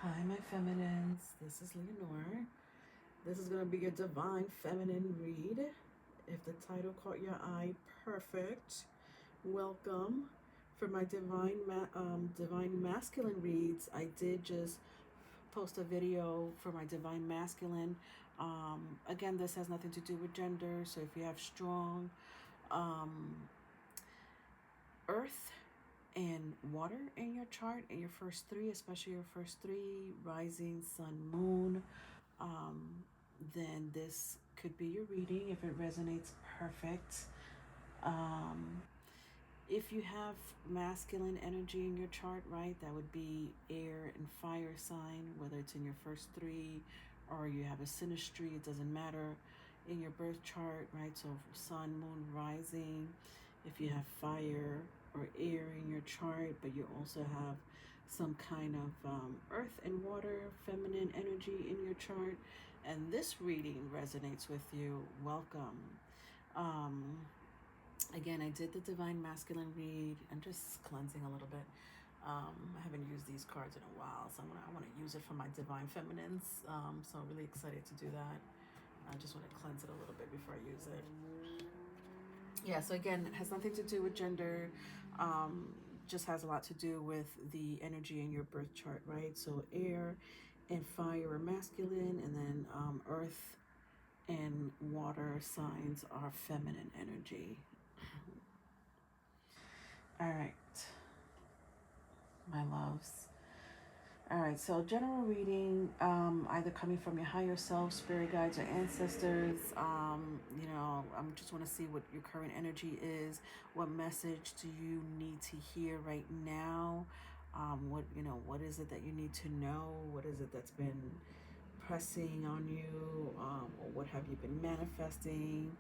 Hi, my feminines. This is Leonore. This is going to be your divine feminine read. If the title caught your eye, perfect. Welcome. For my divine masculine reads, I did just post a video for my divine masculine. Again, this has nothing to do with gender. So if you have strong um, earth and water in your chart, in your first three, especially your first three, rising, sun, moon, um, then this could be your reading. If it resonates, perfect. Um, if you have masculine energy in your chart, right, that would be air and fire sign, whether it's in your first three or you have a synastry, it doesn't matter in your birth chart, right? So sun, moon, rising. If you have fire or air in your chart, but you also have some kind of earth and water, feminine energy in your chart, and this reading resonates with you, welcome. Um, Again, I did the divine masculine read. I'm just cleansing a little bit. I haven't used these cards in a while, so I want to use it for my divine feminines. So I'm really excited to do that. I just want to cleanse it a little bit before I use it. Yeah, so again, it has nothing to do with gender. Um, just has a lot to do with the energy in your birth chart, right? So air and fire are masculine, and then earth and water signs are feminine energy. All right, my loves. All right, so general reading, either coming from your higher self, spirit guides, or ancestors. I just want to see what your current energy is. What message do you need to hear right now? What is it that you need to know? What is it that's been pressing on you? Or what have you been manifesting?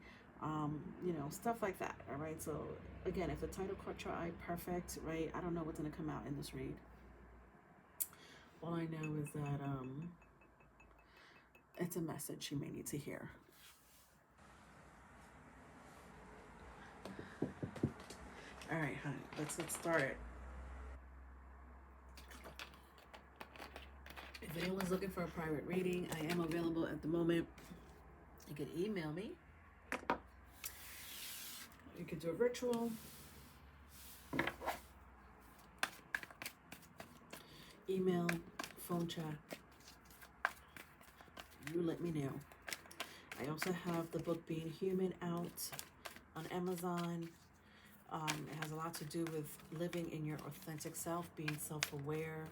Stuff like that. All right. So again, if the title caught your eye, perfect. Right. I don't know what's gonna come out in this read. All I know is that it's a message you may need to hear. All right, honey, let's get started. If anyone's looking for a private reading, I am available at the moment. You can email me. You can do a virtual. Email, phone chat. You let me know. I also have the book Being Human out on Amazon. It has a lot to do with living in your authentic self, being self-aware,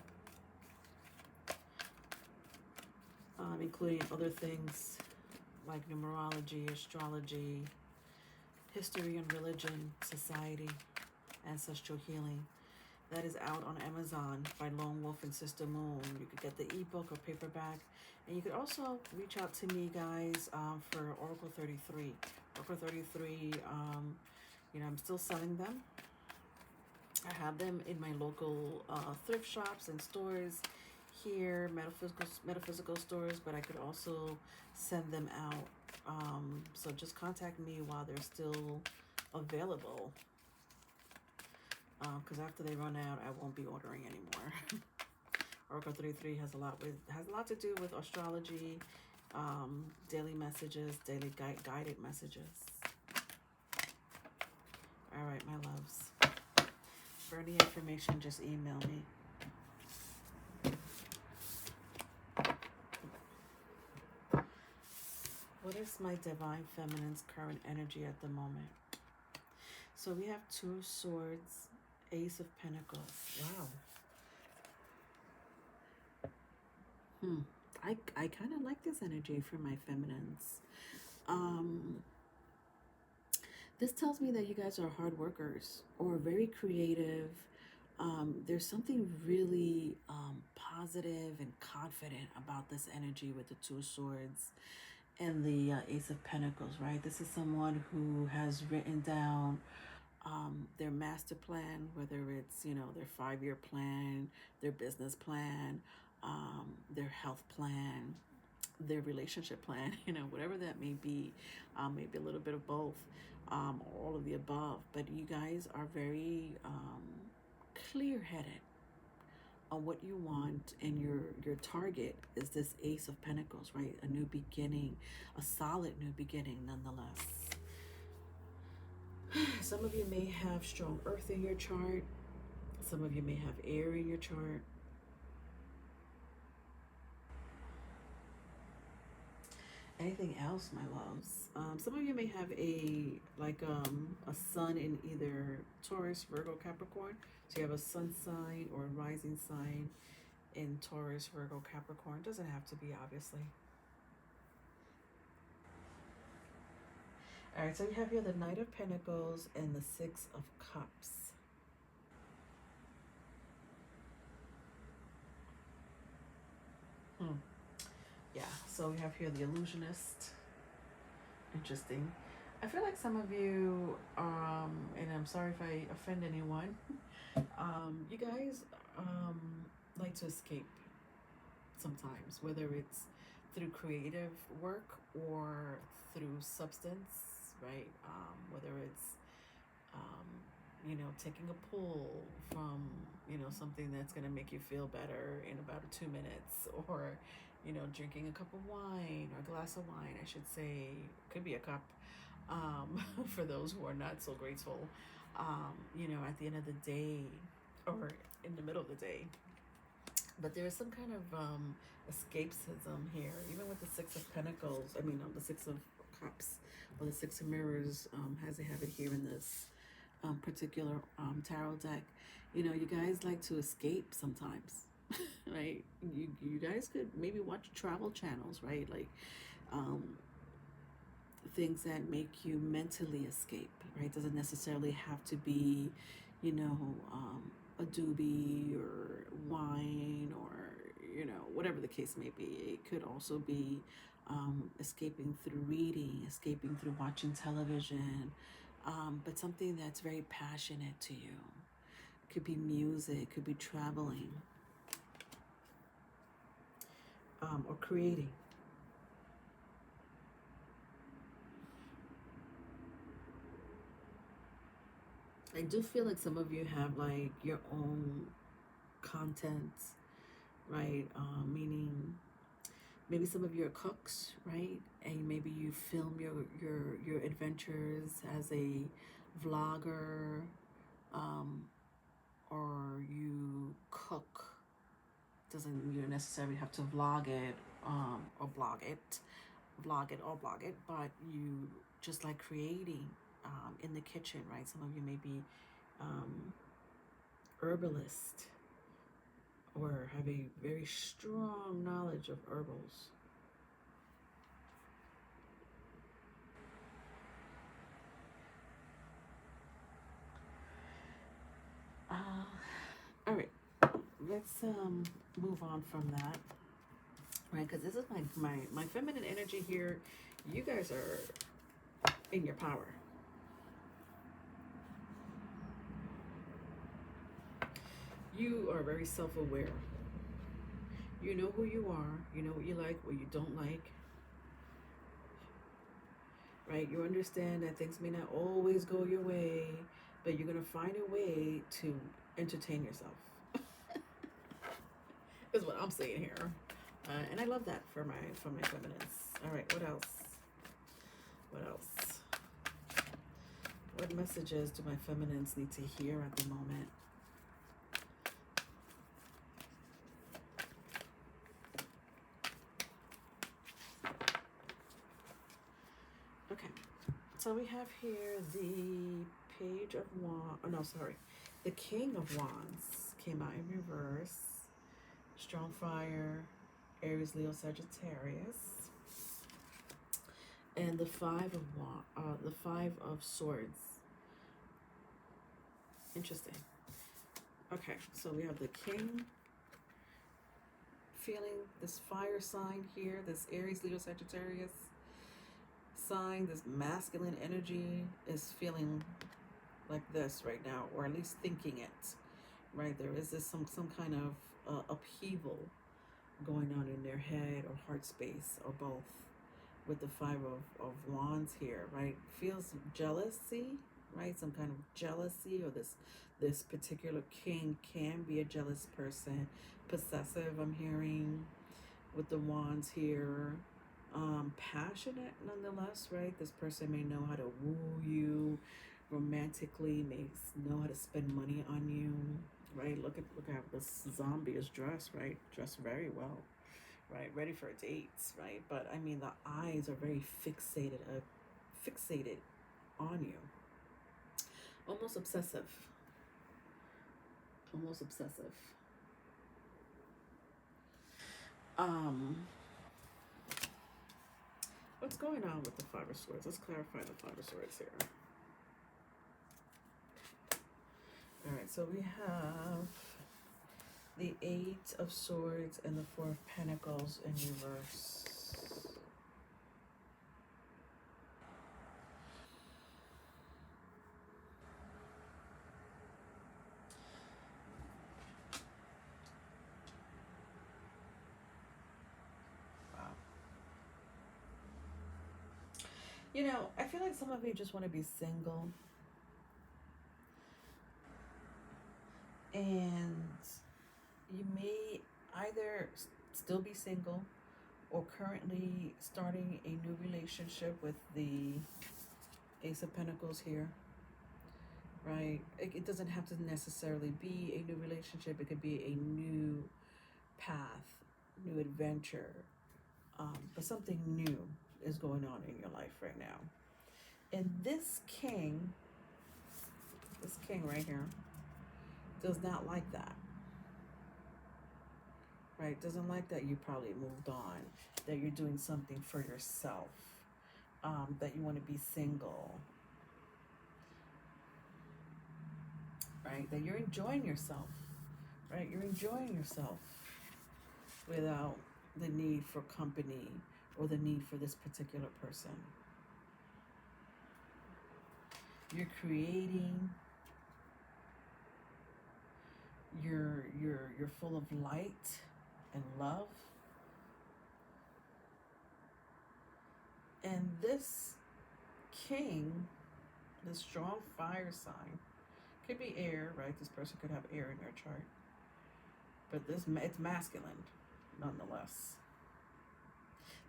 including other things like numerology, astrology, history and religion, society, ancestral healing. That is out on Amazon by Lone Wolf and Sister Moon. You could get the ebook or paperback. And you could also reach out to me, guys, for Oracle 33. Oracle 33, I'm still selling them. I have them in my local thrift shops and stores here, metaphysical stores, but I could also send them out. So just contact me while they're still available. Because after they run out, I won't be ordering anymore. Oracle 33 has a lot to do with astrology, daily messages, daily guided messages. All right, my loves. For any information, just email me. What is my divine feminine's current energy at the moment? So we have Two of Swords, Ace of Pentacles. Wow. I kind of like this energy for my feminines. This tells me that you guys are hard workers or very creative. There's something really positive and confident about this energy with the Two of Swords and the Ace of Pentacles, right? This is someone who has written down their master plan, whether it's, their 5-year plan, their business plan, their health plan, their relationship plan, whatever that may be, maybe a little bit of both, all of the above. But you guys are very clear-headed, on what you want, and your target is this Ace of Pentacles, right? A new beginning, a solid new beginning nonetheless. Some of you may have strong earth in your chart. Some of you may have air in your chart. Anything else, my loves? Some of you may have a sun in either Taurus, Virgo, Capricorn. So you have a sun sign or a rising sign in Taurus, Virgo, Capricorn. Doesn't have to be, obviously. All right, so you have here the Knight of Pentacles and the Six of Cups. Yeah, so we have here the Illusionist. Interesting. I feel like some of you, and I'm sorry if I offend anyone, you guys like to escape sometimes, whether it's through creative work or through substance, right? Whether it's, taking a pull from, something that's going to make you feel better in about 2 minutes, or, drinking a cup of wine or a glass of wine, I should say, could be a cup, for those who are not so graceful, at the end of the day or in the middle of the day. But there is some kind of escapism here, even with the Six of Pentacles. The Six of Cups, or the Six of Mirrors, as they have it here in this particular tarot deck. You guys like to escape sometimes, right? You guys could maybe watch travel channels, right? Like things that make you mentally escape, right? Doesn't necessarily have to be, a doobie or wine or, whatever the case may be. It could also be escaping through reading, escaping through watching television, but something that's very passionate to you. It could be music, could be traveling, or creating. I do feel like some of you have like your own content, right? Meaning maybe some of you are cooks, right? And maybe you film your adventures as a vlogger, or you cook. Doesn't necessarily have to vlog it, or blog it, but you just like creating in the kitchen, right? Some of you may be herbalist, or have a very strong knowledge of herbals. All right, let's move on from that, right? Because this is my feminine energy here. You guys are in your power. You are very self-aware. You know who you are. You know what you like, what you don't like. Right? You understand that things may not always go your way, but you're going to find a way to entertain yourself. Is what I'm saying here. And I love that for my feminines. All right, what else? What messages do my feminines need to hear at the moment? Okay, so we have here the Page of Wands. Oh, no, sorry. The King of Wands came out in reverse. Strong fire, Aries, Leo, Sagittarius. And the Five of Swords. Interesting. Okay, so we have the King feeling this fire sign here, this Aries, Leo, Sagittarius sign, this masculine energy is feeling like this right now, or at least thinking it, right? There is this some kind of upheaval going on in their head or heart space, or both, with the Five of Wands here, right? Feels jealousy, right? Some kind of jealousy, or this This particular king can be a jealous person, possessive, I'm hearing with the wands here. Passionate nonetheless, right? This person may know how to woo you romantically, may know how to spend money on you, right? Look at how this zombie is dressed, right? Dressed very well, right? Ready for dates, right? But I mean, the eyes are very fixated on you, almost obsessive, almost obsessive. Um, what's going on with the Five of Swords? Let's clarify the Five of Swords here. All right, so we have the Eight of Swords and the Four of Pentacles in reverse. Wow. You know, I feel like some of you just want to be single. And you may either still be single or currently starting a new relationship with the Ace of Pentacles here, right? It doesn't have to necessarily be a new relationship. It could be a new path, new adventure, but something new is going on in your life right now. And this king right here, does not like that, right? Doesn't like that you probably moved on, that you're doing something for yourself, that you want to be single, right? That you're enjoying yourself, right? You're enjoying yourself without the need for company or the need for this particular person. You're creating. You're full of light and love. And this king, this strong fire sign, could be air, right? This person could have air in their chart. But it's masculine, nonetheless.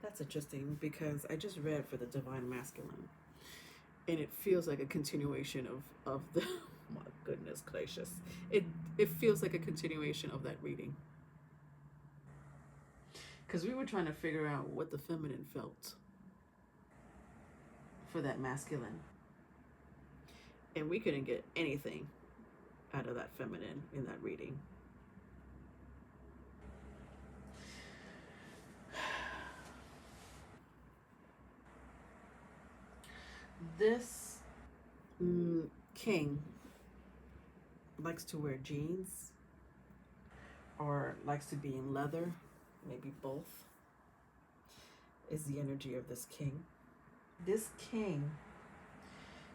That's interesting because I just read for the divine masculine. And it feels like a continuation of the, my goodness gracious. It feels like a continuation of that reading. Because we were trying to figure out what the feminine felt for that masculine. And we couldn't get anything out of that feminine in that reading. This king likes to wear jeans or likes to be in leather, maybe both, is the energy of this king. This king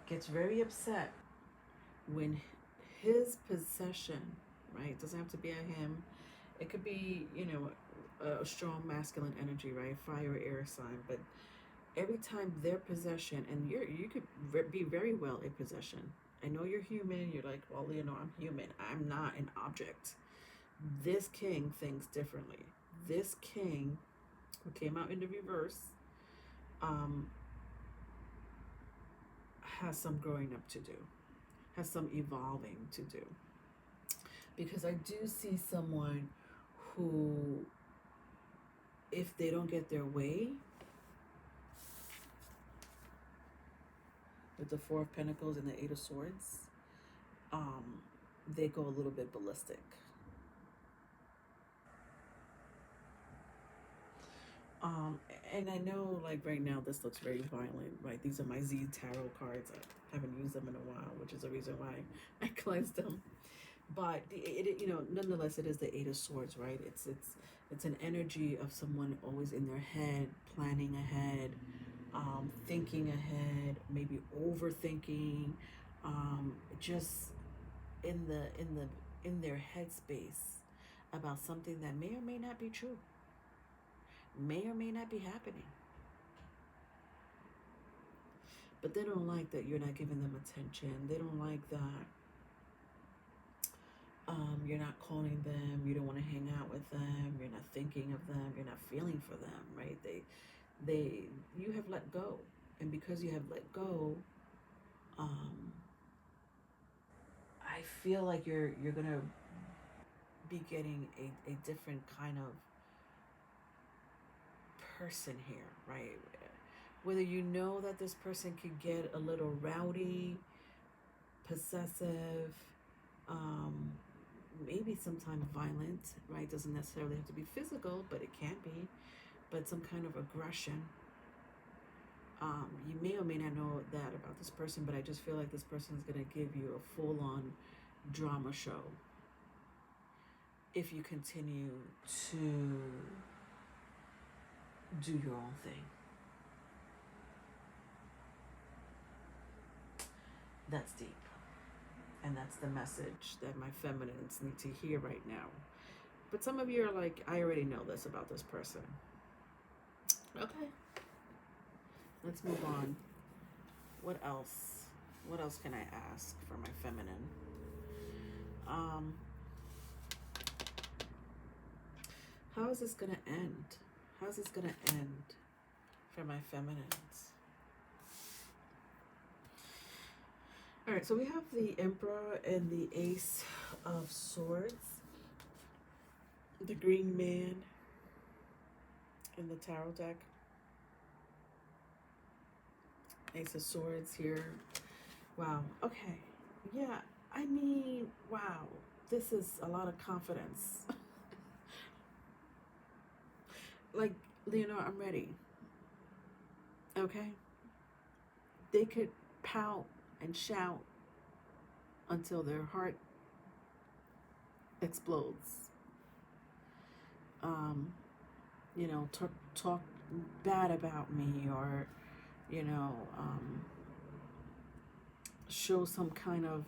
gets very upset when his possession, right? It doesn't have to be a him. It could be, you know, a strong masculine energy, right? Fire, air sign. But every time their possession, and you could be very well a possession. I know you're human. You're like, well, you know, I'm human. I'm not an object. This king thinks differently. This king, who came out in the reverse, has some growing up to do, has some evolving to do. Because I do see someone who, if they don't get their way, with the Four of Pentacles and the Eight of Swords, they go a little bit ballistic. And I know, like, right now this looks very violent, right? These are my Z tarot cards. I haven't used them in a while, which is the reason why I cleansed them. But you know, nonetheless, it is the Eight of Swords, right? It's an energy of someone always in their head, planning ahead, thinking ahead, maybe overthinking, just in their headspace about something that may or may not be true, may or may not be happening. But they don't like that you're not giving them attention. They don't like that You're not calling them. You don't want to hang out with them. You're not thinking of them. You're not feeling for them, right? You have let go, and because you have let go, um, I feel like you're gonna be getting a different kind of person here, right? Whether you know that this person could get a little rowdy, possessive, um, maybe sometimes violent, right? Doesn't necessarily have to be physical, but it can be. But some kind of aggression. You may or may not know that about this person, but I just feel like this person is going to give you a full on drama show if you continue to do your own thing. That's deep. And that's the message that my feminines need to hear right now. But some of you are like, I already know this about this person. Okay. Let's move on. What else? What else can I ask for my feminine? How is this gonna end? How's this gonna end for my feminines? All right, so we have the Emperor and the Ace of Swords, the Green Man in the Tarot deck. Ace of Swords here. Wow. Okay. Yeah. I mean, wow. This is a lot of confidence. Like, Leonor, I'm ready. Okay? They could pout and shout until their heart explodes. Talk bad about me, or, show some kind of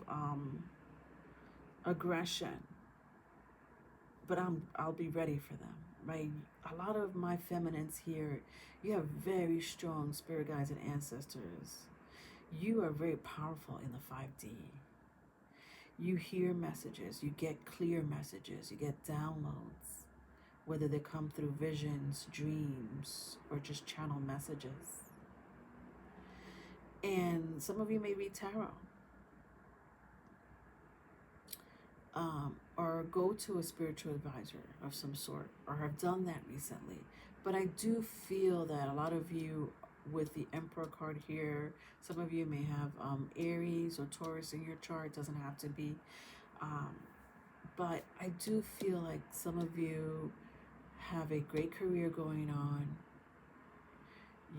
aggression. But I'll be ready for them, right? A lot of my feminines here, you have very strong spirit guides and ancestors. You are very powerful in the 5D. You hear messages, you get clear messages, you get downloads, whether they come through visions, dreams, or just channel messages. And some of you may read tarot. Or go to a spiritual advisor of some sort, or have done that recently. But I do feel that a lot of you, with the Emperor card here, some of you may have Aries or Taurus in your chart. Doesn't have to be. But I do feel like some of you have a great career going on.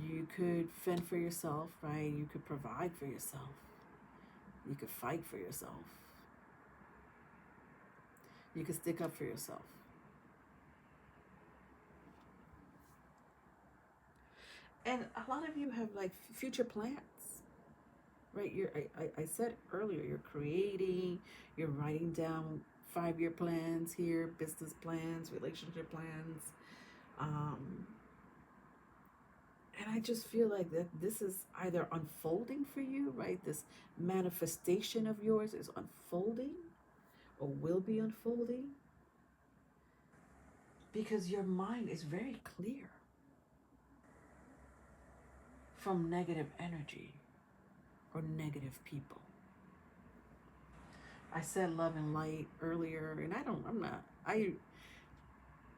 You could fend for yourself, right? You could provide for yourself. You could fight for yourself. You can stick up for yourself. And a lot of you have like future plans, right? I said earlier, you're creating, you're writing down 5-year plans here, business plans, relationship plans. And I just feel like that this is either unfolding for you, right? This manifestation of yours is unfolding or will be unfolding, because your mind is very clear from negative energy or negative people. I said love and light earlier, and I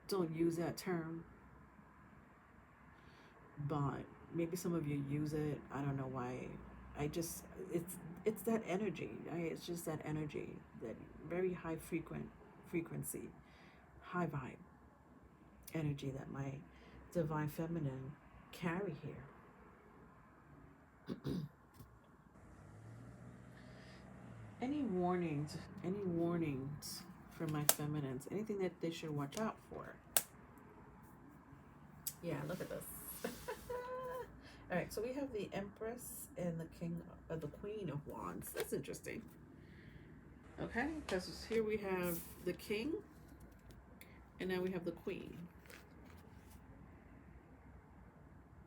don't use that term, but maybe some of you use it. I don't know why. It's that energy. Right? It's just that energy, that very high frequency, high vibe energy that my divine feminine carry here. Any warnings for my feminines? Anything that they should watch out for? Yeah, look at this. All right, so we have the Empress and the Queen of Wands. That's interesting. Okay, because here we have the King, and now we have the Queen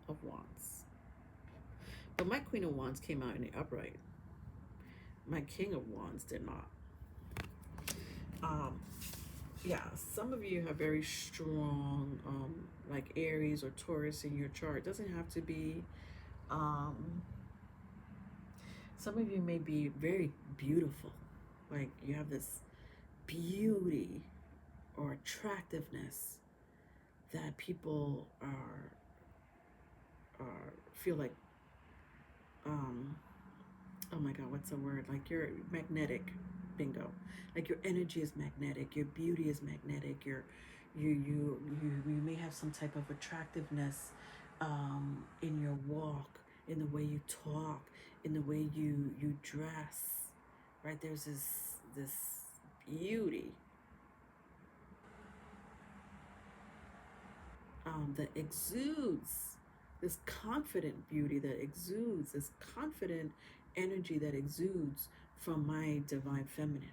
of Wands. But my Queen of Wands came out in the upright. My King of Wands did not. Um, yeah, some of you have very strong, like Aries or Taurus in your chart. It doesn't have to be. Um, some of you may be very beautiful, like you have this beauty or attractiveness that people are feel like, um, oh my God, what's the word? Like you're magnetic, bingo. Like your energy is magnetic, your beauty is magnetic. You may have some type of attractiveness, in your walk, in the way you talk, in the way you dress, right? There's this beauty, that exudes, this confident beauty that exudes, this confident energy that exudes from my divine feminine.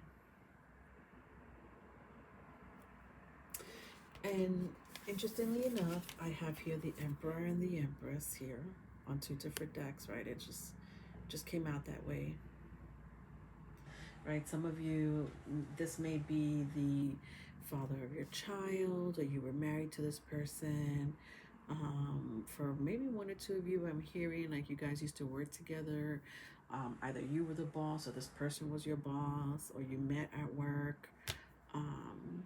And interestingly enough, I have here the Emperor and the Empress here on two different decks, right? It just came out that way. Right? Some of you, this may be the father of your child, or you were married to this person. For maybe one or two of you, I'm hearing like you guys used to work together. Either you were the boss, or this person was your boss, or you met at work. Um,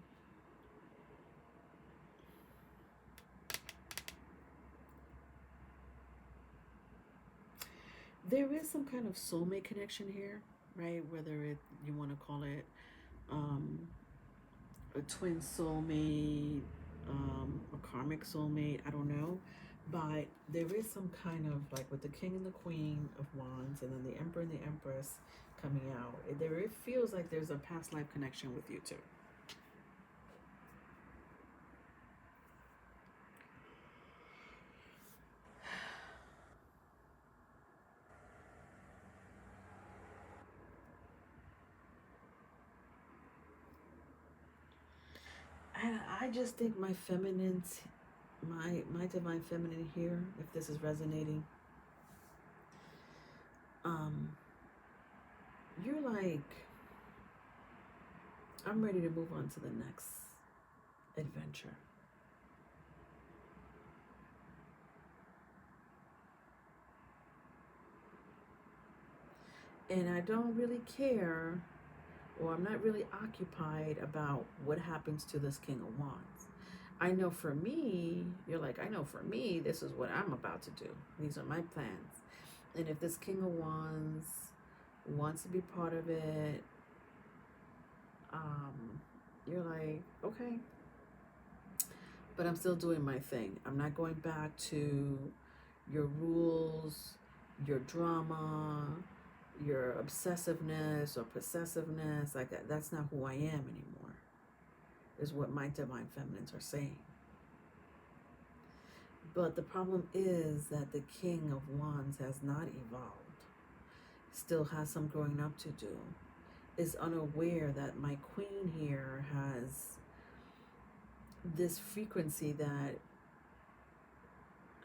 there is some kind of soulmate connection here, right? Whether you want to call it, um, a twin soulmate, a karmic soulmate, I don't know. But there is some kind of, like with the King and the Queen of Wands, and then the Emperor and the Empress coming out. It feels like there's a past life connection with you two. And I just think my divine feminine here, if this is resonating, um, you're like, I'm ready to move on to the next adventure. And I don't really care, or I'm not really occupied about what happens to this King of Wands. I know for me, you're like, I know for me, this is what I'm about to do. These are my plans. And if this King of Wands wants to be part of it, you're like, okay. But I'm still doing my thing. I'm not going back to your rules, your drama, your obsessiveness or possessiveness. Like that's not who I am anymore, is what my divine feminines are saying. But the problem is that the King of Wands has not evolved, still has some growing up to do, is unaware that my queen here has this frequency that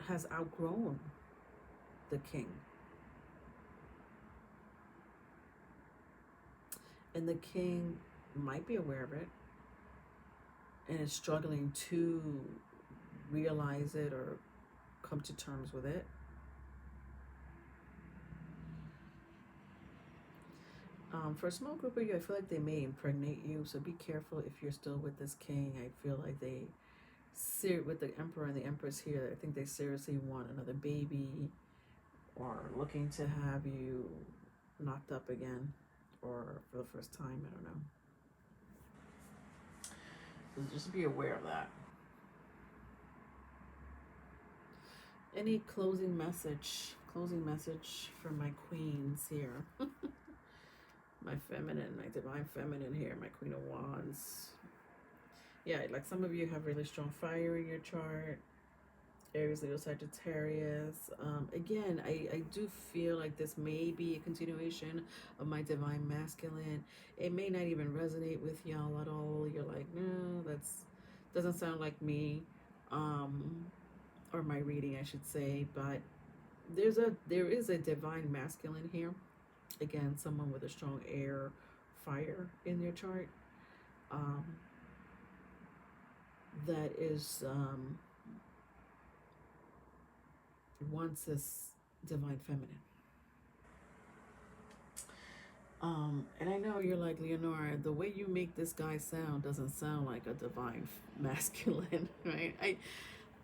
has outgrown the king. And the king might be aware of it and is struggling to realize it or come to terms with it. For a small group of you, I feel like they may impregnate you, so be careful if you're still with this king. I feel like with the Emperor and the Empress here, I think they seriously want another baby, or looking to have you knocked up again, or for the first time. I don't know. So just be aware of that. Any closing message? Closing message for my queens here. My feminine, my divine feminine here, my Queen of Wands. Yeah, like some of you have really strong fire in your chart. Aries, Leo, Sagittarius. Again, I do feel like this may be a continuation of my divine masculine. It may not even resonate with y'all at all. You're like, no, that's doesn't sound like me, or my reading, I should say. But there is a divine masculine here. Again, someone with a strong air, fire in their chart. um, that is wants this divine feminine. And I know you're like, Leonora, the way you make this guy sound doesn't sound like a divine masculine, right?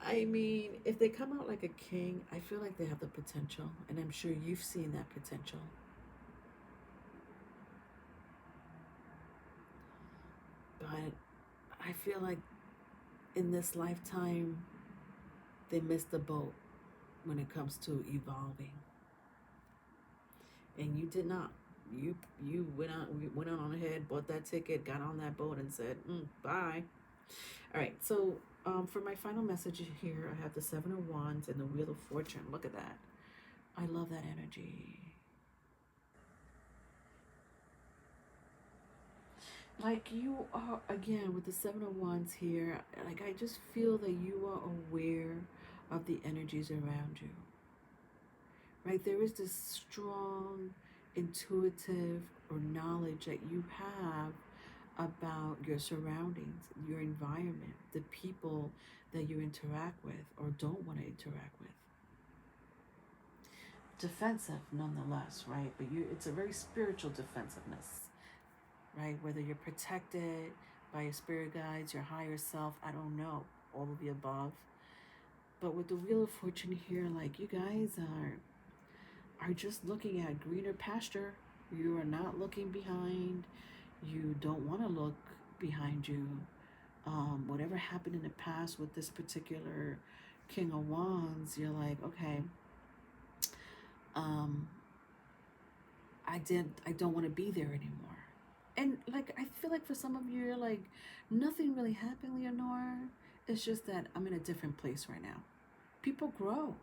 I mean, if they come out like a king, I feel like they have the potential, and I'm sure you've seen that potential. But I feel like in this lifetime, they missed the boat when it comes to evolving, and you did not. You went on ahead, bought that ticket, got on that boat, and said, "Bye." All right. So for my final message here, I have the Seven of Wands and the Wheel of Fortune. Look at that. I love that energy. Like you are, again, with the Seven of Wands here, like I just feel that you are aware of the energies around you, right? There is this strong intuitive or knowledge that you have about your surroundings, your environment, the people that you interact with or don't want to interact with. Defensive nonetheless, right? But it's a very spiritual defensiveness, right? Whether you're protected by your spirit guides, your higher self, I don't know, all of the above. But with the Wheel of Fortune here, like you guys are just looking at greener pasture. You are not looking behind. You don't want to look behind you. Whatever happened in the past with this particular King of Wands, you're like, okay, um, I don't want to be there anymore. And like, I feel like for some of you, you're like, nothing really happened, Leonore. It's just that I'm in a different place right now. People grow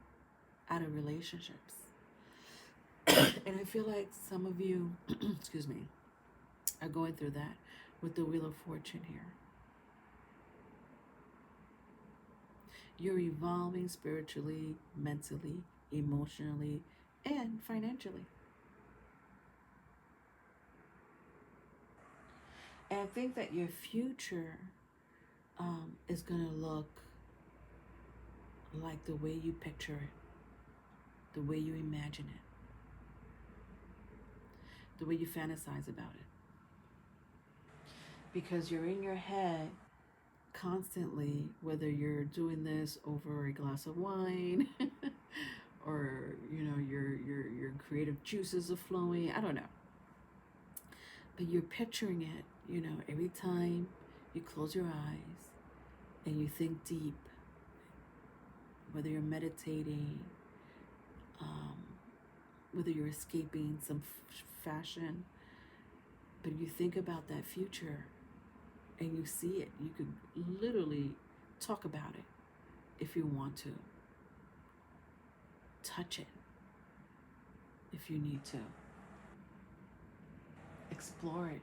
out of relationships. And I feel like some of you, excuse me, are going through that with the Wheel of Fortune here. You're evolving spiritually, mentally, emotionally, and financially. And I think that your future is going to look like the way you picture it, the way you imagine it, the way you fantasize about it. Because you're in your head constantly, whether you're doing this over a glass of wine or your creative juices are flowing, I don't know, but you're picturing it, every time you close your eyes and you think deep, whether you're meditating, whether you're escaping some fashion, but you think about that future and you see it. You could literally talk about it if you want to. Touch it if you need to. Explore it.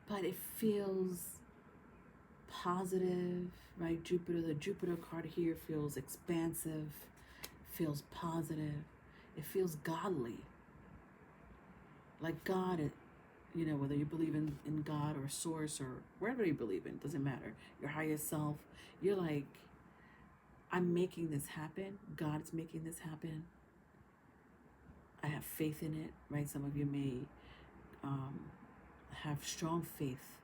But it feels positive, right? The Jupiter card here feels expansive, feels positive. It feels godly. Like God, whether you believe in God or source or wherever you believe in, doesn't matter. Your higher self, you're like, I'm making this happen. God's making this happen. I have faith in it, right? Some of you may have strong faith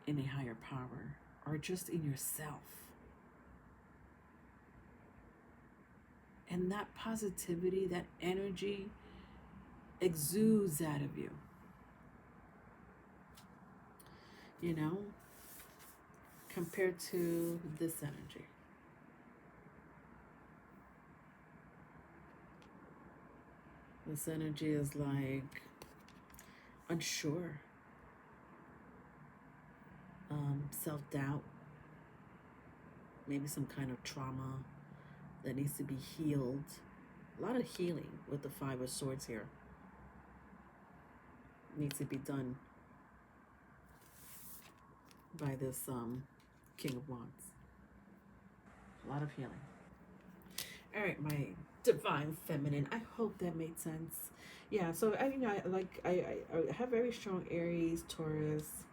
in a higher power or just in yourself. And that positivity, that energy exudes out of you. Compared to this energy. This energy is like unsure, self-doubt, maybe some kind of trauma that needs to be healed. A lot of healing with the Five of Swords here needs to be done by this King of Wands. A lot of healing. All right, my divine feminine. I hope that made sense. Yeah, so I have very strong Aries, Taurus.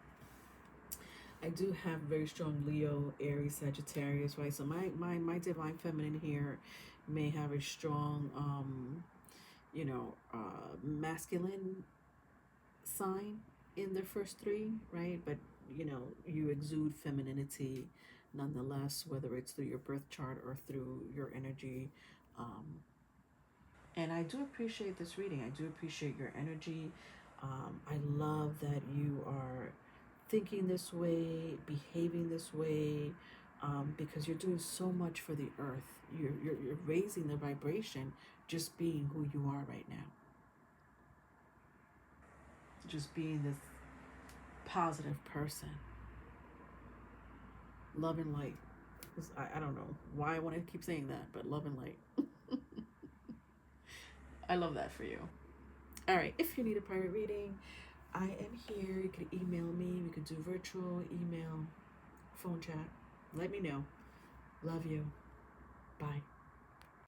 I do have very strong Leo, Aries, Sagittarius, right? So my divine feminine here may have a strong masculine sign in their first three, right? But you exude femininity nonetheless, whether it's through your birth chart or through your energy. Um, and I do appreciate this reading. I do appreciate your energy. I love that you are thinking this way, behaving this way, because you're doing so much for the earth. You're raising the vibration just being who you are right now. Just being this positive person. Love and light. I don't know why I want to keep saying that, but love and light. I love that for you. All right, if you need a private reading, I am here. You can email me. We could do virtual, email, phone chat. Let me know. Love you. Bye.